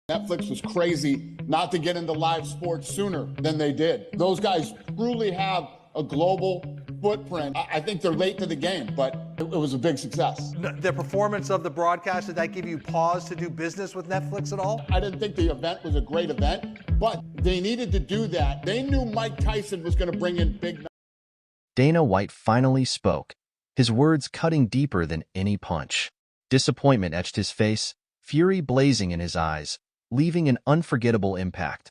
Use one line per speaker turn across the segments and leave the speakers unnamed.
Netflix was crazy not to get into live sports sooner than they did. Those guys truly have a global footprint. I think they're late to the game, but it was a big success.
The performance of the broadcast, did that give you pause to do business with Netflix at all?
I didn't think the event was a great event, but they needed to do that. They knew Mike Tyson was going to bring in big numbers.
Dana White finally spoke, his words cutting deeper than any punch. Disappointment etched his face, fury blazing in his eyes, leaving an unforgettable impact.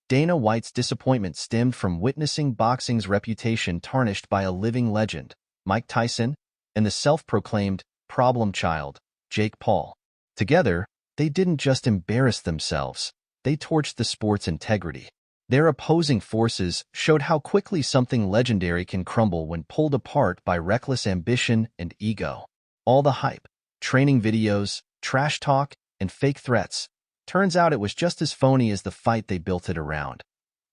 Dana White's disappointment stemmed from witnessing boxing's reputation tarnished by a living legend, Mike Tyson, and the self-proclaimed problem child, Jake Paul. Together, they didn't just embarrass themselves, they torched the sport's integrity. Their opposing forces showed how quickly something legendary can crumble when pulled apart by reckless ambition and ego. All the hype, training videos, trash talk, and fake threats. Turns out it was just as phony as the fight they built it around.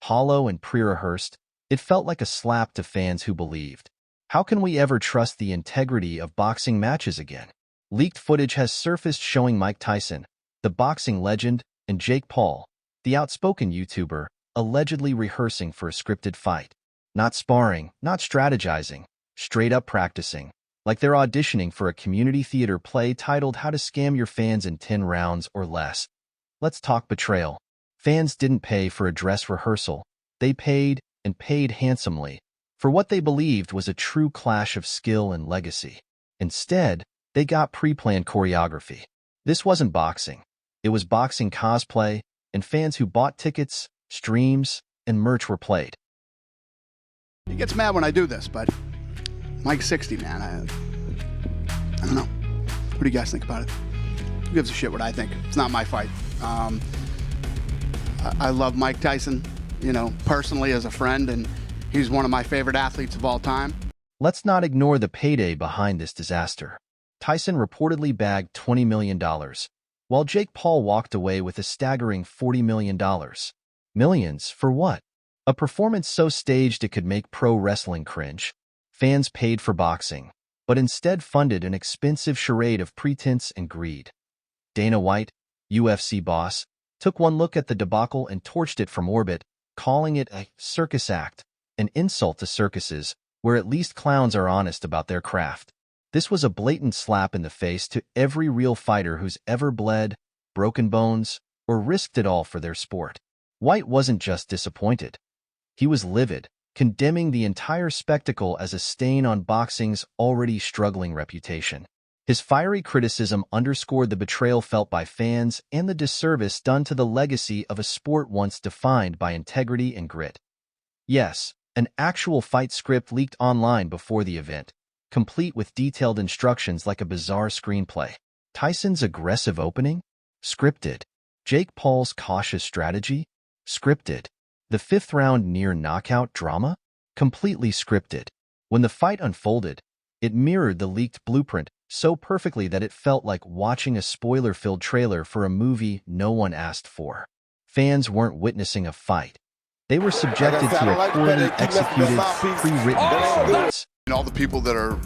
Hollow and pre-rehearsed, it felt like a slap to fans who believed. How can we ever trust the integrity of boxing matches again? Leaked footage has surfaced showing Mike Tyson, the boxing legend, and Jake Paul, the outspoken YouTuber, allegedly rehearsing for a scripted fight. Not sparring, not strategizing, straight up practicing, like they're auditioning for a community theater play titled How to Scam Your Fans in 10 Rounds or Less. Let's talk betrayal. Fans didn't pay for a dress rehearsal. They paid, and paid handsomely, for what they believed was a true clash of skill and legacy. Instead, they got pre-planned choreography. This wasn't boxing. It was boxing cosplay, and fans who bought tickets, streams, and merch were played.
He gets mad when I do this, but Mike's 60, man. I don't know. What do you guys think about it? Who gives a shit what I think? It's not my fight. I love Mike Tyson, personally as a friend, and he's one of my favorite athletes of all time.
Let's not ignore the payday behind this disaster. Tyson reportedly bagged $20 million, while Jake Paul walked away with a staggering $40 million. Millions for what? A performance so staged it could make pro wrestling cringe. Fans paid for boxing, but instead funded an expensive charade of pretense and greed. Dana White, UFC boss, took one look at the debacle and torched it from orbit, calling it a circus act, an insult to circuses, where at least clowns are honest about their craft. This was a blatant slap in the face to every real fighter who's ever bled, broken bones, or risked it all for their sport. White wasn't just disappointed. He was livid, condemning the entire spectacle as a stain on boxing's already struggling reputation. His fiery criticism underscored the betrayal felt by fans and the disservice done to the legacy of a sport once defined by integrity and grit. Yes, an actual fight script leaked online before the event, complete with detailed instructions like a bizarre screenplay. Tyson's aggressive opening? Scripted. Jake Paul's cautious strategy? Scripted. The fifth-round near-knockout drama? Completely scripted. When the fight unfolded, it mirrored the leaked blueprint so perfectly that it felt like watching a spoiler-filled trailer for a movie no one asked for. Fans weren't witnessing a fight. They were subjected to a poorly executed, pre-written performance.
And all the people that are,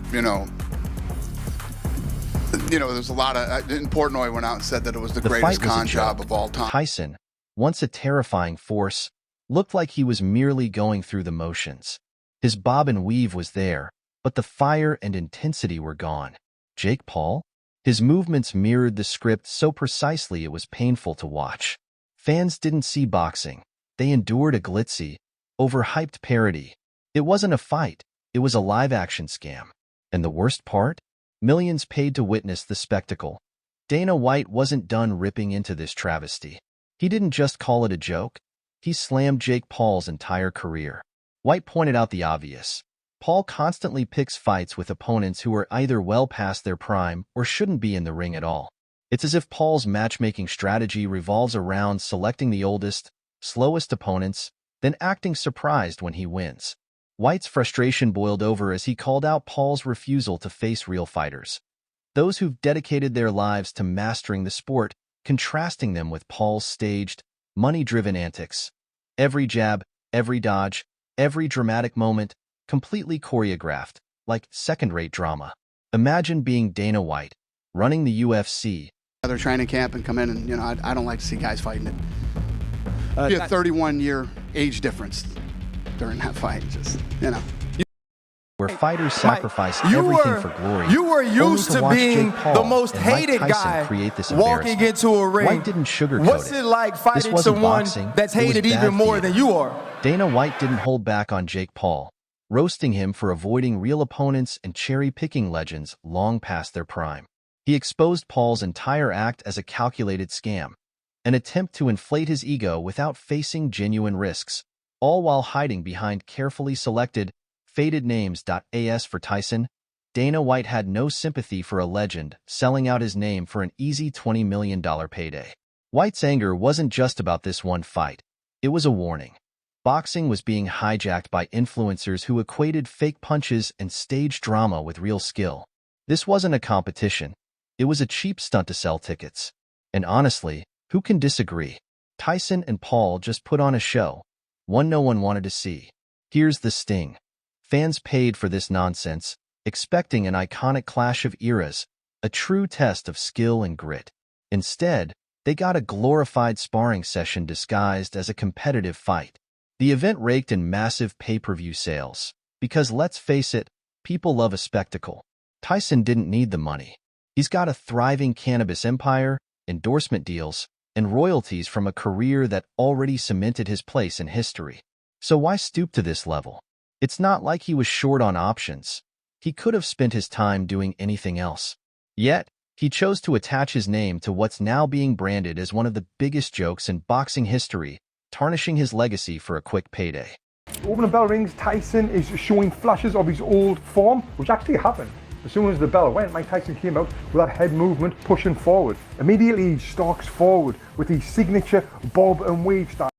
there's a lot of, in Portnoy went out and said that it was the greatest con job of all time.
Tyson, once a terrifying force, looked like he was merely going through the motions. His bob and weave was there, but the fire and intensity were gone. Jake Paul? His movements mirrored the script so precisely it was painful to watch. Fans didn't see boxing. They endured a glitzy, overhyped parody. It wasn't a fight. It was a live-action scam. And the worst part? Millions paid to witness the spectacle. Dana White wasn't done ripping into this travesty. He didn't just call it a joke. He slammed Jake Paul's entire career. White pointed out the obvious. Paul constantly picks fights with opponents who are either well past their prime or shouldn't be in the ring at all. It's as if Paul's matchmaking strategy revolves around selecting the oldest, slowest opponents, then acting surprised when he wins. White's frustration boiled over as he called out Paul's refusal to face real fighters. Those who've dedicated their lives to mastering the sport, contrasting them with Paul's staged, money-driven antics. Every jab, every dodge, every dramatic moment, completely choreographed, like second-rate drama. Imagine being Dana White, running the UFC,
Other training camp and come in and, I don't like to see guys fighting it. Be a 31-year age difference during that fight,
where fighters sacrifice everything for glory.
You were used
only
to
watch
being
Jake Paul
the most
and Mike
hated
Tyson
guy
create this
walking into a ring.
White didn't sugarcoat
What's it like fighting
this wasn't
someone
boxing,
that's
it was
hated
bad
even more
theater.
than you are?
Dana White didn't hold back on Jake Paul, roasting him for avoiding real opponents and cherry-picking legends long past their prime. He exposed Paul's entire act as a calculated scam, an attempt to inflate his ego without facing genuine risks, all while hiding behind carefully selected, faded names. As for Tyson, Dana White had no sympathy for a legend selling out his name for an easy $20 million payday. White's anger wasn't just about this one fight. It was a warning. Boxing was being hijacked by influencers who equated fake punches and stage drama with real skill. This wasn't a competition. It was a cheap stunt to sell tickets. And honestly, who can disagree? Tyson and Paul just put on a show, one no one wanted to see. Here's the sting. Fans paid for this nonsense, expecting an iconic clash of eras, a true test of skill and grit. Instead, they got a glorified sparring session disguised as a competitive fight. The event raked in massive pay-per-view sales, because let's face it, people love a spectacle. Tyson didn't need the money. He's got a thriving cannabis empire, endorsement deals, and royalties from a career that already cemented his place in history. So why stoop to this level? It's not like he was short on options. He could have spent his time doing anything else. Yet, he chose to attach his name to what's now being branded as one of the biggest jokes in boxing history, tarnishing his legacy for a quick payday.
Opening bell rings, Tyson is showing flashes of his old form, which actually happened. As soon as the bell went, Mike Tyson came out with that head movement pushing forward. Immediately he stalks forward with his signature bob and weave style.